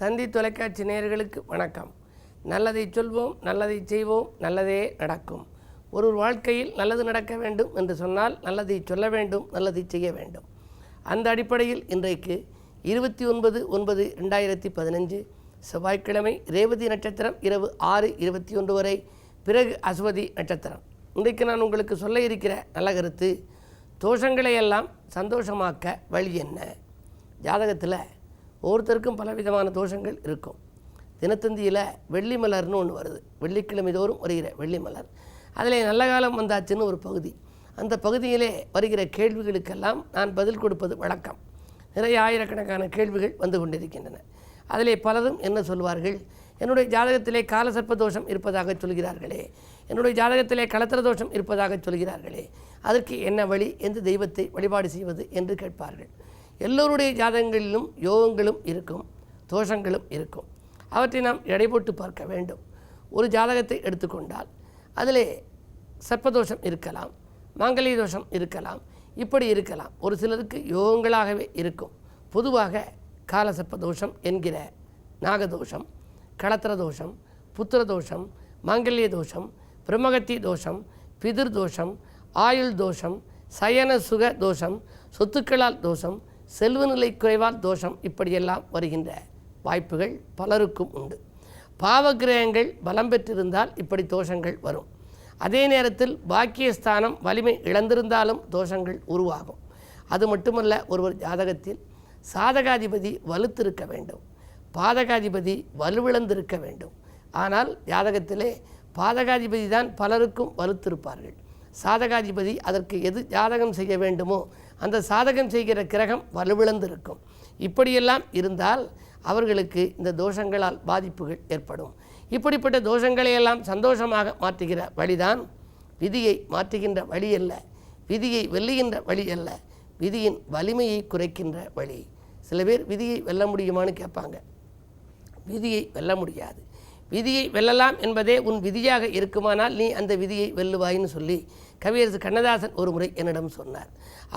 தந்தி தொலைக்காட்சி நேயர்களுக்கு வணக்கம். நல்லதை சொல்வோம், நல்லதை செய்வோம், நல்லதே நடக்கும். ஒரு வாழ்க்கையில் நல்லது நடக்க வேண்டும் என்று சொன்னால் நல்லதை சொல்ல வேண்டும், நல்லதை செய்ய வேண்டும். அந்த அடிப்படையில் இன்றைக்கு 29/9/2015 செவ்வாய்க்கிழமை ரேவதி நட்சத்திரம் இரவு 6:21 வரை, பிறகு அஸ்வதி நட்சத்திரம். இன்றைக்கு நான் உங்களுக்கு சொல்ல இருக்கிற நல்ல கருத்து, தோஷங்களை எல்லாம் சந்தோஷமாக்க வழி என்ன? ஜாதகத்தில் ஒவ்வொருத்தருக்கும் பலவிதமான தோஷங்கள் இருக்கும். தினத்தந்தியில் வெள்ளி மலர்னு ஒன்று வருது, வெள்ளிக்கிழமை தோறும் வருகிற வெள்ளி மலர். அதில் நல்ல காலம் வந்தாச்சுன்னு ஒரு பகுதி. அந்த பகுதியிலே வருகிற கேள்விகளுக்கெல்லாம் நான் பதில் கொடுப்பது வழக்கம். நிறைய ஆயிரக்கணக்கான கேள்விகள் வந்து கொண்டிருக்கின்றன. அதிலே பலரும் என்ன சொல்வார்கள், என்னுடைய ஜாதகத்திலே காலசர்ப்ப தோஷம் இருப்பதாக சொல்கிறார்களே, என்னுடைய ஜாதகத்திலே களத்திர தோஷம் இருப்பதாக சொல்கிறார்களே, அதற்கு என்ன வழி, எந்த தெய்வத்தை வழிபாடு செய்வது என்று கேட்பார்கள். எல்லோருடைய ஜாதகங்களிலும் யோகங்களும் இருக்கும், தோஷங்களும் இருக்கும். அவற்றை நாம் எடை போட்டு பார்க்க வேண்டும். ஒரு ஜாதகத்தை எடுத்துக்கொண்டால் அதிலே சர்ப்பதோஷம் இருக்கலாம், மாங்கல்ய தோஷம் இருக்கலாம், இப்படி இருக்கலாம். ஒரு சிலருக்கு யோகங்களாகவே இருக்கும். பொதுவாக காலசர்ப்ப தோஷம் என்கிற நாகதோஷம், களத்திர தோஷம், புத்திர தோஷம், மாங்கல்ய தோஷம், பிரம்மகத்தி தோஷம், பிதிர் தோஷம், ஆயுள் தோஷம், சயன சுக தோஷம், சொத்துக்களால் தோஷம், செல்வநிலை குறைவால் தோஷம், இப்படியெல்லாம் வருகின்ற வாய்ப்புகள் பலருக்கும் உண்டு. பாவகிரகங்கள் பலம் பெற்றிருந்தால் இப்படி தோஷங்கள் வரும். அதே நேரத்தில் பாக்கியஸ்தானம் வலிமை இழந்திருந்தாலும் தோஷங்கள் உருவாகும். அது மட்டுமல்ல, ஒருவர் ஜாதகத்தில் சாதகாதிபதி வலுத்திருக்க வேண்டும், பாதகாதிபதி வலுவிழந்திருக்க வேண்டும். ஆனால் ஜாதகத்திலே பாதகாதிபதி தான் பலருக்கும் வலுத்திருப்பார்கள். சாதகாதிபதி அதற்கு எது ஜாதகம் செய்ய வேண்டுமோ அந்த சாதகம் செய்கிற கிரகம் வலுவிழந்திருக்கும். இப்படியெல்லாம் இருந்தால் அவர்களுக்கு இந்த தோஷங்களால் பாதிப்புகள் ஏற்படும். இப்படிப்பட்ட தோஷங்களையெல்லாம் சந்தோஷமாக மாற்றுகிற வழிதான் விதியை மாற்றுகின்ற வழி அல்ல, விதியை வெல்லுகின்ற வழி அல்ல, விதியின் வலிமையை குறைக்கின்ற வழி. சில பேர் விதியை வெல்ல முடியுமான்னு கேட்பாங்க. விதியை வெல்ல முடியாது. விதியை வெல்லலாம் என்பதே உன் விதியாக இருக்குமானால் நீ அந்த விதியை வெல்லுவாயின்னு சொல்லி கவியரசு கண்ணதாசன் ஒரு முறை என்னிடம் சொன்னார்.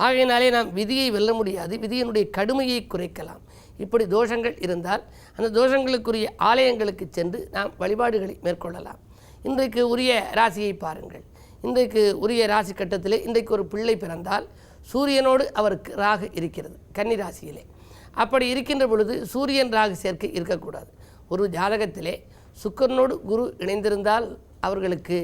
ஆகையினாலே நாம் விதியை வெல்ல முடியாது, விதியினுடைய கடுமையை குறைக்கலாம். இப்படி தோஷங்கள் இருந்தால் அந்த தோஷங்களுக்குரிய ஆலயங்களுக்கு சென்று நாம் வழிபாடுகளை மேற்கொள்ளலாம். இன்றைக்கு உரிய ராசியை பாருங்கள். இன்றைக்கு உரிய ராசி கட்டத்திலே இன்றைக்கு ஒரு பிள்ளை பிறந்தால் சூரியனோடு அவருக்கு ராகு இருக்கிறது கன்னி ராசியிலே. அப்படி இருக்கின்ற பொழுது சூரியன் ராகு சேர்க்கை இருக்கக்கூடாது. ஒரு ஜாதகத்திலே சுக்கிரனோடு குரு இணைந்திருந்தால் அவர்களுக்கு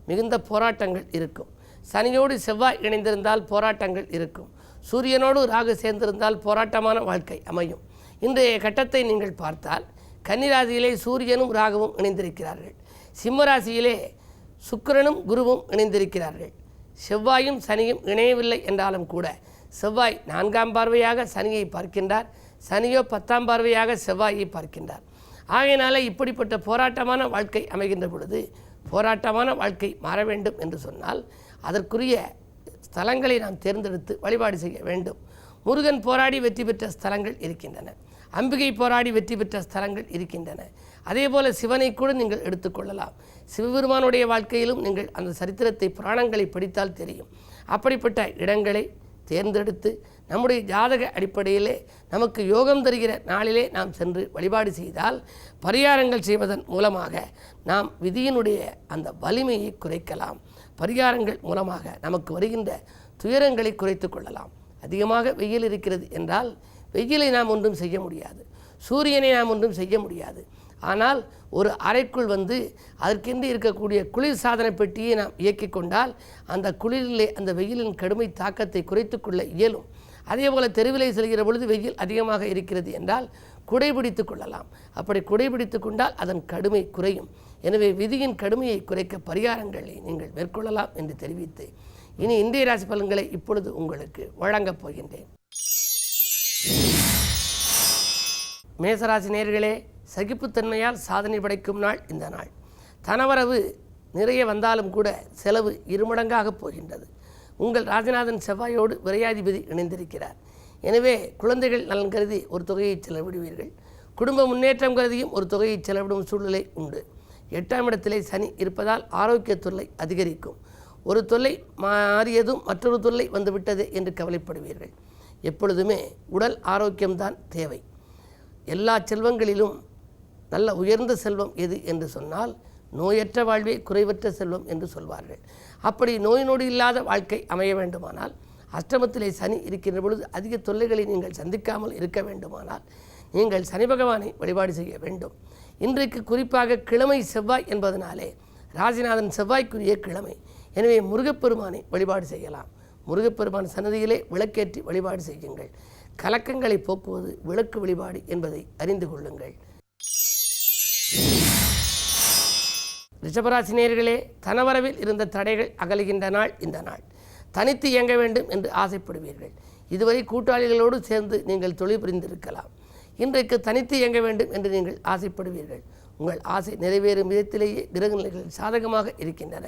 மிகுந்த போராட்டங்கள் இருக்கும். சனியோடு செவ்வாய் இணைந்திருந்தால் போராட்டங்கள் இருக்கும். சூரியனோடு ராகு சேர்ந்திருந்தால் போராட்டமான வாழ்க்கை அமையும். இன்றைய கட்டத்தை நீங்கள் பார்த்தால் கன்னிராசியிலே சூரியனும் ராகுவும் இணைந்திருக்கிறார்கள். சிம்மராசியிலே சுக்கிரனும் குருவும் இணைந்திருக்கிறார்கள். செவ்வாயும் சனியும் இணையவில்லை என்றாலும் கூட செவ்வாய் 4ஆம் பார்வையாக சனியை பார்க்கின்றார், சனியோ 10ஆம் பார்வையாக செவ்வாயை பார்க்கின்றார். ஆகையினால இப்படிப்பட்ட போராட்டமான வாழ்க்கை அமைகின்ற பொழுது போராட்டமான வாழ்க்கை மாற வேண்டும் என்று சொன்னால் அதற்குரிய ஸ்தலங்களை நாம் தேர்ந்தெடுத்து வழிபாடு செய்ய வேண்டும். முருகன் போராடி வெற்றி பெற்ற ஸ்தலங்கள் இருக்கின்றன, அம்பிகை போராடி வெற்றி பெற்ற ஸ்தலங்கள் இருக்கின்றன. அதே போல் சிவனை கூட நீங்கள் எடுத்துக்கொள்ளலாம். சிவபெருமானுடைய வாழ்க்கையிலும் நீங்கள் அந்த சரித்திரத்தை புராணங்களை படித்தால் தெரியும். அப்படிப்பட்ட இடங்களை தேர்ந்தெடுத்து நம்முடைய ஜாதக அடிப்படையிலே நமக்கு யோகம் தருகிற நாளிலே நாம் சென்று வழிபாடு செய்தால், பரிகாரங்கள் செய்வதன் மூலமாக நாம் விதியினுடைய அந்த வலிமையை குறைக்கலாம். பரிகாரங்கள் மூலமாக நமக்கு வருகின்ற துயரங்களை குறைத்து கொள்ளலாம். அதிகமாக வெயில் இருக்கிறது என்றால் வெயிலை நாம் ஒன்றும் செய்ய முடியாது, சூரியனை நாம் ஒன்றும் செய்ய முடியாது. ஆனால் ஒரு அறைக்குள் வந்து அதற்கென்று இருக்கக்கூடிய குளிர் சாதன பெட்டியை நாம் இயக்கிக் கொண்டால் அந்த குளிரிலே அந்த வெயிலின் கடுமை தாக்கத்தை குறைத்து கொள்ள இயலும். அதே போல் தெருவிலை செல்கிற பொழுது வெயில் அதிகமாக இருக்கிறது என்றால் குடைபிடித்து கொள்ளலாம். அப்படி குடைபிடித்து கொண்டால் அதன் கடுமை குறையும். எனவே விதியின் கடுமையை குறைக்க பரிகாரங்களை நீங்கள் மேற்கொள்ளலாம் என்று தெரிவித்து இனி இந்திய ராசி பலன்களை இப்பொழுது உங்களுக்கு வழங்கப் போகின்றேன். மேசராசி நேயர்களே, சகிப்புத்தன்மையால் சாதனை படைக்கும் நாள் இந்த நாள். தனவரவு நிறைய வந்தாலும் கூட செலவு இருமடங்காக போகின்றது. உங்கள் ராஜநாதன் செவ்வாயோடு விரையாதிபதி இணைந்திருக்கிறார். எனவே குழந்தைகள் நலன் கருதி ஒரு தொகையை செலவிடுவீர்கள். குடும்ப முன்னேற்றம் கருதியும் ஒரு தொகையை செலவிடும் சூழ்நிலை உண்டு. 8ஆம் இடத்திலே சனி இருப்பதால் ஆரோக்கிய தொல்லை அதிகரிக்கும். ஒரு தொல்லை மாறியதும் மற்றொரு தொல்லை வந்துவிட்டது என்று கவலைப்படுவீர்கள். எப்பொழுதுமே உடல் ஆரோக்கியம்தான் தேவை. எல்லா செல்வங்களிலும் நல்ல உயர்ந்த செல்வம் எது என்று சொன்னால் நோயற்ற வாழ்வே குறைவற்ற செல்வம் என்று சொல்வார்கள். அப்படி நோய் நொடி இல்லாத வாழ்க்கை அமைய வேண்டுமானால், அஷ்டமத்திலே சனி இருக்கின்ற பொழுது அதிக தொல்லைகளை நீங்கள் சந்திக்காமல் இருக்க வேண்டுமானால் நீங்கள் சனி பகவானை வழிபாடு செய்ய வேண்டும். இன்றைக்கு குறிப்பாக கிழமை செவ்வாய் என்பதனாலே ராசிநாதன் செவ்வாய்க்குரிய கிழமை. எனவே முருகப்பெருமானை வழிபாடு செய்யலாம். முருகப்பெருமான் சன்னதியிலே விளக்கேற்றி வழிபாடு செய்யுங்கள். கலக்கங்களை போக்குவது விளக்கு வழிபாடு என்பதை அறிந்து கொள்ளுங்கள். ரிஷபராசினியர்களே, தனவரவில் இருந்த தடைகள் அகலுகின்ற நாள் இந்த நாள். தனித்து இயங்க வேண்டும் என்று ஆசைப்படுவீர்கள். இதுவரை கூட்டாளிகளோடு சேர்ந்து நீங்கள் தொழில் புரிந்திருக்கலாம். இன்றைக்கு தனித்து இயங்க வேண்டும் என்று நீங்கள் ஆசைப்படுவீர்கள். உங்கள் ஆசை நிறைவேறும் விதத்திலேயே கிரகநிலைகள் சாதகமாக இருக்கின்றன.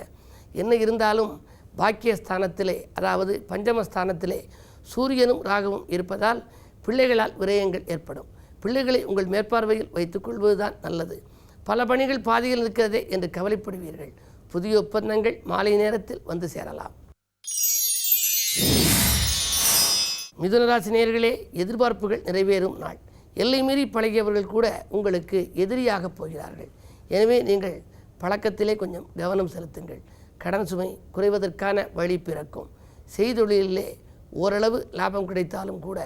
என்ன இருந்தாலும் பாக்கியஸ்தானத்திலே, அதாவது பஞ்சமஸ்தானத்திலே சூரியனும் ராகுவும் இருப்பதால் பிள்ளைகளால் விரயங்கள் ஏற்படும். பிள்ளைகளை உங்கள் மேற்பார்வையில் வைத்துக் கொள்வதுதான் நல்லது. பல பணிகள் பாதியில் இருக்கிறதே என்று கவலைப்படுவீர்கள். புதிய ஒப்பந்தங்கள் மாலை நேரத்தில் வந்து சேரலாம். மிதுனராசி நேயர்களே, எதிர்பார்ப்புகள் நிறைவேறும் நாள். எல்லை மீறி பழகியவர்கள் கூட உங்களுக்கு எதிரியாக போகிறார்கள். எனவே நீங்கள் பழக்கத்திலே கொஞ்சம் கவனம் செலுத்துங்கள். கடன் சுமை குறைவதற்கான வழி பிறக்கும். செய்தொழிலே ஓரளவு லாபம் கிடைத்தாலும் கூட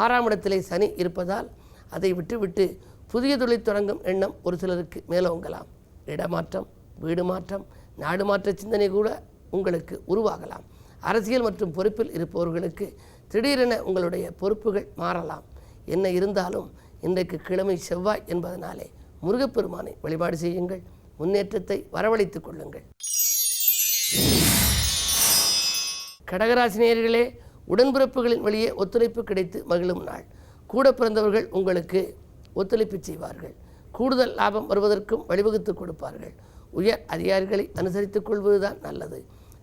6ஆம் இடத்திலே சனி இருப்பதால் அதை விட்டுவிட்டு புதிய தொழில் தொடங்கும் எண்ணம் ஒரு சிலருக்கு மேலோங்கலாம். இடமாற்றம், வீடு மாற்றம், நாடு மாற்ற சிந்தனை கூட உங்களுக்கு உருவாகலாம். அரசியல் மற்றும் பொறுப்பில் இருப்பவர்களுக்கு திடீரென உங்களுடைய பொறுப்புகள் மாறலாம். என்ன இருந்தாலும் இன்றைக்கு கிழமை செவ்வாய் என்பதனாலே முருகப்பெருமானை வழிபாடு செய்யுங்கள். முன்னேற்றத்தை வரவழைத்துக் கொள்ளுங்கள். கடகராசினியர்களே, உடன்பிறப்புகளின் வழியே ஒத்துழைப்பு கிடைத்து மகிழும் நாள். கூட பிறந்தவர்கள் உங்களுக்கு ஒத்துழைப்பு செய்வார்கள். கூடுதல் லாபம் வருவதற்கும் வழிவகுத்து கொடுப்பார்கள். உயர் அதிகாரிகளை அனுசரித்துக் கொள்வதுதான் நல்லது.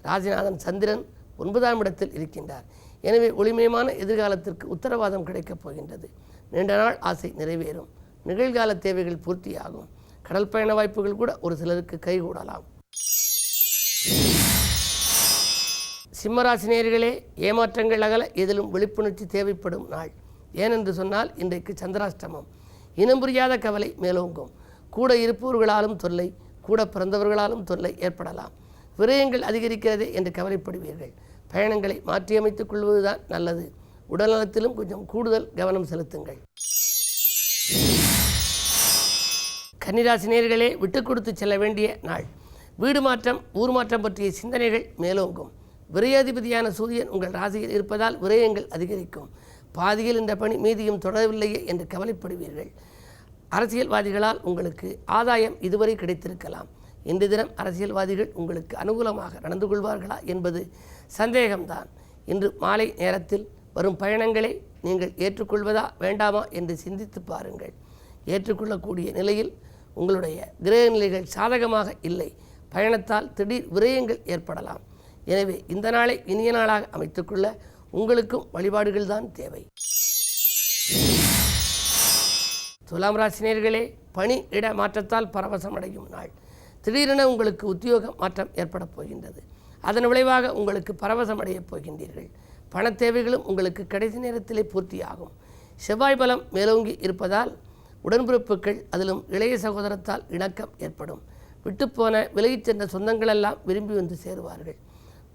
ராசிநாதன் சந்திரன் 9ஆம் இடத்தில் இருக்கின்றார். எனவே ஒளிமயமான எதிர்காலத்திற்கு உத்தரவாதம் கிடைக்கப் போகின்றது. நீண்ட நாள் ஆசை நிறைவேறும். நிகழ்கால தேவைகள் பூர்த்தியாகும். கடல் பயண வாய்ப்புகள் கூட ஒரு சிலருக்கு கைகூடலாம். சிம்மராசினியர்களே, ஏமாற்றங்கள் அகல எதிலும் விழிப்புணர்ச்சி தேவைப்படும் நாள். ஏனென்று சொன்னால் இன்றைக்கு சந்திராஷ்டமம். இனம் புரியாத கவலை மேலோங்கும். கூட இருப்பவர்களாலும் தொல்லை, கூட பிறந்தவர்களாலும் தொல்லை ஏற்படலாம். விரயங்கள் அதிகரிக்கிறதே என்று கவலைப்படுவீர்கள். பயணங்களை மாற்றியமைத்துக் கொள்வதுதான் நல்லது. உடல்நலத்திலும் கொஞ்சம் கூடுதல் கவனம் செலுத்துங்கள். கன்னிராசினியர்களே, விட்டு கொடுத்து செல்ல வேண்டிய நாள். வீடு மாற்றம், ஊர் மாற்றம் பற்றிய சிந்தனைகள் மேலோங்கும். விரயாதிபதியான சூரியன் உங்கள் ராசியில் இருப்பதால் விரயங்கள் அதிகரிக்கும். பாதியில் இந்த பணி மீதியும் தொடரவில்லையே என்று கவலைப்படுவீர்கள். அரசியல்வாதிகளால் உங்களுக்கு ஆதாயம் இதுவரை கிடைத்திருக்கலாம். இன்று தினம் அரசியல்வாதிகள் உங்களுக்கு அனுகூலமாக நடந்து கொள்வார்களா என்பது சந்தேகம்தான். இன்று மாலை நேரத்தில் வரும் பயணங்களை நீங்கள் ஏற்றுக்கொள்வதா வேண்டாமா என்று சிந்தித்து பாருங்கள். ஏற்றுக்கொள்ளக்கூடிய நிலையில் உங்களுடைய கிரக நிலைகள் சாதகமாக இல்லை. பயணத்தால் திடீர் விரயங்கள் ஏற்படலாம். எனவே இந்த நாளை இனிய நாளாக அமைத்துக்கொள்ள உங்களுக்கும் வழிபாடுகள் தான் தேவை. துலாம் ராசினியர்களே, பணி இட மாற்றத்தால் பரவசமடையும் நாள். திடீரென உங்களுக்கு உத்தியோக மாற்றம் ஏற்பட போகின்றது. அதன் விளைவாக உங்களுக்கு பரவசமடையப் போகின்றீர்கள். பண தேவைகளும் உங்களுக்கு கடைசி நேரத்திலே பூர்த்தியாகும். செவ்வாய் பலம் மேலோங்கி இருப்பதால் உடன்பிறப்புகள், அதிலும் இளைய சகோதரத்தால் இணக்கம் ஏற்படும். விட்டுப்போன விலகிச் சென்ற சொந்தங்களெல்லாம் விரும்பி வந்து சேருவார்கள்.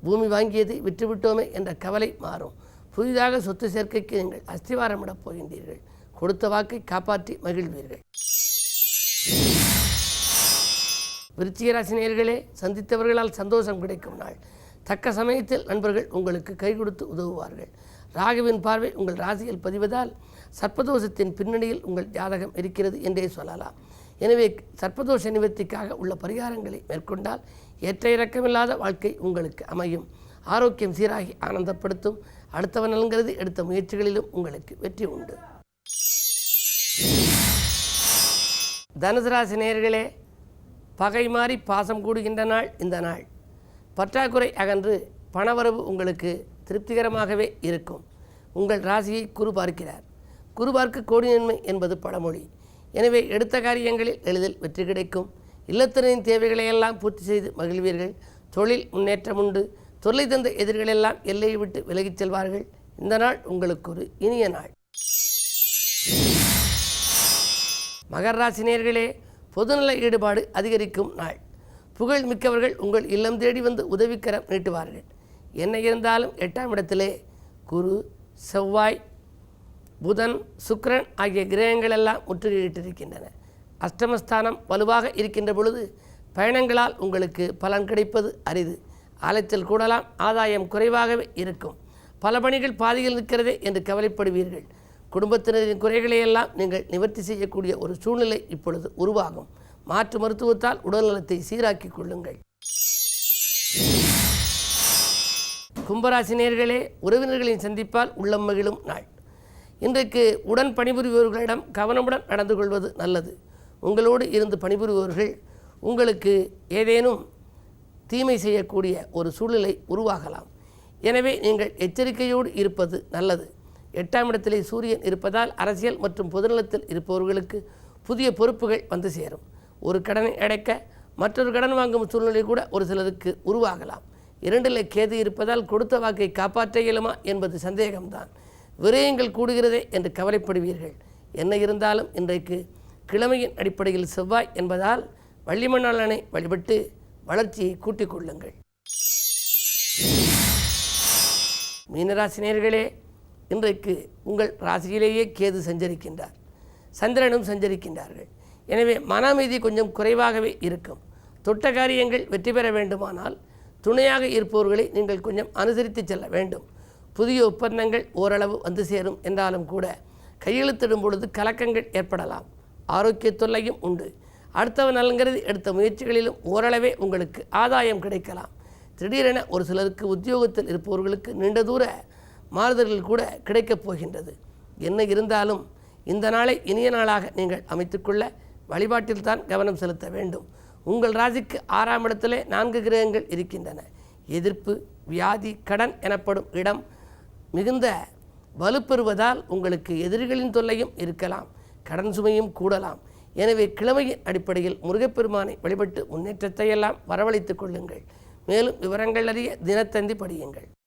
பூமி வாங்கியதை விட்டுவிட்டோமே என்ற கவலை மாறும். புதிதாக சொத்து சேர்க்கைக்கு நீங்கள் அஸ்திவாரமிடப் போகின்றீர்கள். கொடுத்த வாக்கை காப்பாற்றி மகிழ்வீர்கள். விருச்சிக ராசினியர்களே, சந்தித்தவர்களால் சந்தோஷம் கிடைக்கும் நாள். தக்க சமயத்தில் நண்பர்கள் உங்களுக்கு கை கொடுத்து உதவுவார்கள். ராகுவின் பார்வை உங்கள் ராசியில் பதிவதால் சர்ப்பதோஷத்தின் பின்னணியில் உங்கள் ஜாதகம் இருக்கிறது என்றே சொல்லலாம். எனவே சர்ப்பதோஷ நிவர்த்திக்காக உள்ள பரிகாரங்களை மேற்கொண்டால் ஏற்ற இறக்கமில்லாத வாழ்க்கை உங்களுக்கு அமையும். ஆரோக்கியம் சீராகி ஆனந்தப்படுத்தும். அடுத்தவன் நலன்கிறது எடுத்த முயற்சிகளிலும் உங்களுக்கு வெற்றி உண்டு. தனுசு ராசி நேயர்களே, பகை மாறி பாசம் கூடுகின்ற நாள் இந்த நாள். பற்றாக்குறை அகன்று பணவரவு உங்களுக்கு திருப்திகரமாகவே இருக்கும். உங்கள் ராசியை குரு பார்க்கிறார். குரு பார்க்க கோடி நன்மை என்பது பழமொழி. எனவே எடுத்த காரியங்களில் எளிதில் வெற்றி கிடைக்கும். இல்லத்தினரின் தேவைகளையெல்லாம் பூர்த்தி செய்து மகிழ்வீர்கள். தொழில் முன்னேற்றம் உண்டு. தொல்லை தந்த எதிர்களெல்லாம் எல்லையை விட்டு விலகிச் செல்வார்கள். இந்த நாள் உங்களுக்கு ஒரு இனிய நாள். மகர ராசி நேயர்களே, பொதுநல ஈடுபாடு அதிகரிக்கும் நாள். புகழ் மிக்கவர்கள் உங்கள் இல்லம் தேடி வந்து உதவிக்கரம் நீட்டுவார்கள். என்ன இருந்தாலும் 8ஆம் இடத்திலே குரு, செவ்வாய், புதன், சுக்கிரன் ஆகிய கிரகங்கள் எல்லாம் முற்றுகையிட்டிருக்கின்றன. அஷ்டமஸ்தானம் வலுவாக இருக்கின்ற பொழுது பயணங்களால் உங்களுக்கு பலன் கிடைப்பது அரிது. அலைச்சல் கூடலாம், ஆதாயம் குறைவாகவே இருக்கும். பல பணிகள் பாதியில் நிற்கிறதே என்று கவலைப்படுவீர்கள். குடும்பத்தினரின் குறைகளையெல்லாம் நீங்கள் நிவர்த்தி செய்யக்கூடிய ஒரு சூழ்நிலை இப்பொழுது உருவாகும். மாற்று மருத்துவத்தால் உடல்நலத்தை சீராக்கிக் கொள்ளுங்கள். கும்பராசினியர்களே, உறவினர்களின் சந்திப்பால் உள்ளம் மகிழும் நாள். இன்றைக்கு உடன் பணிபுரிபவர்களிடம் கவனமுடன் நடந்து கொள்வது நல்லது. உங்களோடு இருந்து பணிபுரிபவர்கள் உங்களுக்கு ஏதேனும் தீமை செய்யக்கூடிய ஒரு சூழ்நிலை உருவாகலாம். எனவே நீங்கள் எச்சரிக்கையோடு இருப்பது நல்லது. 8ஆம் இடத்திலே சூரியன் இருப்பதால் அரசியல் மற்றும் பொதுநலத்தில் இருப்பவர்களுக்கு புதிய பொறுப்புகள் வந்து சேரும். ஒரு கடனை அடைக்க மற்றொரு கடன் வாங்கும் சூழ்நிலை கூட ஒரு சிலருக்கு உருவாகலாம். 2ல் கேது இருப்பதால் கொடுத்த வாக்கை காப்பாற்ற இயலுமா என்பது சந்தேகம்தான். விரயங்கள் கூடுகிறதே என்று கவலைப்படுவீர்கள். என்ன இருந்தாலும் இன்றைக்கு கிழமையின் அடிப்படையில் செவ்வாய் என்பதால் வள்ளிமணாளனை வழிபட்டு வளர்ச்சியை கூட்டிக் கொள்ளுங்கள். மீனராசினியர்களே, இன்றைக்கு உங்கள் ராசியிலேயே கேது சஞ்சரிக்கின்றார், சந்திரனும் சஞ்சரிக்கின்றார்கள். எனவே மன அமைதி கொஞ்சம் குறைவாகவே இருக்கும். தொட்ட காரியங்கள் வெற்றி பெற வேண்டுமானால் துணையாக இருப்பவர்களை நீங்கள் கொஞ்சம் அனுசரித்து செல்ல வேண்டும். புதிய ஒப்பந்தங்கள் ஓரளவு வந்து சேரும் என்றாலும் கூட கையெழுத்திடும் பொழுது கலக்கங்கள் ஏற்படலாம். ஆரோக்கிய தொல்லையும் உண்டு. அடுத்தவன் நலங்கிறது எடுத்த முயற்சிகளிலும் ஓரளவே உங்களுக்கு ஆதாயம் கிடைக்கலாம். திடீரென ஒரு சிலருக்கு உத்தியோகத்தில் இருப்பவர்களுக்கு நீண்ட தூர மாறுதல்கள் கூட கிடைக்கப் போகின்றது. என்ன இருந்தாலும் இந்த நாளை இனிய நாளாக நீங்கள் அமைத்துக்கொள்ள வழிபாட்டில் தான் கவனம் செலுத்த வேண்டும். உங்கள் ராசிக்கு 6ஆம் இடத்திலே 4 கிரகங்கள் இருக்கின்றன. எதிர்ப்பு, வியாதி, கடன் எனப்படும் இடம் மிகுந்த வலுப்பெறுவதால் உங்களுக்கு எதிரிகளின் தொல்லையும் இருக்கலாம், கடன் சுமையும் கூடலாம். எனவே கிழமையின் அடிப்படையில் முருகப்பெருமானை வழிபட்டு முன்னேற்றத்தை எல்லாம் வரவழைத்துக் கொள்ளுங்கள். மேலும் விவரங்கள் அறிய தினத்தந்தி படியுங்கள்.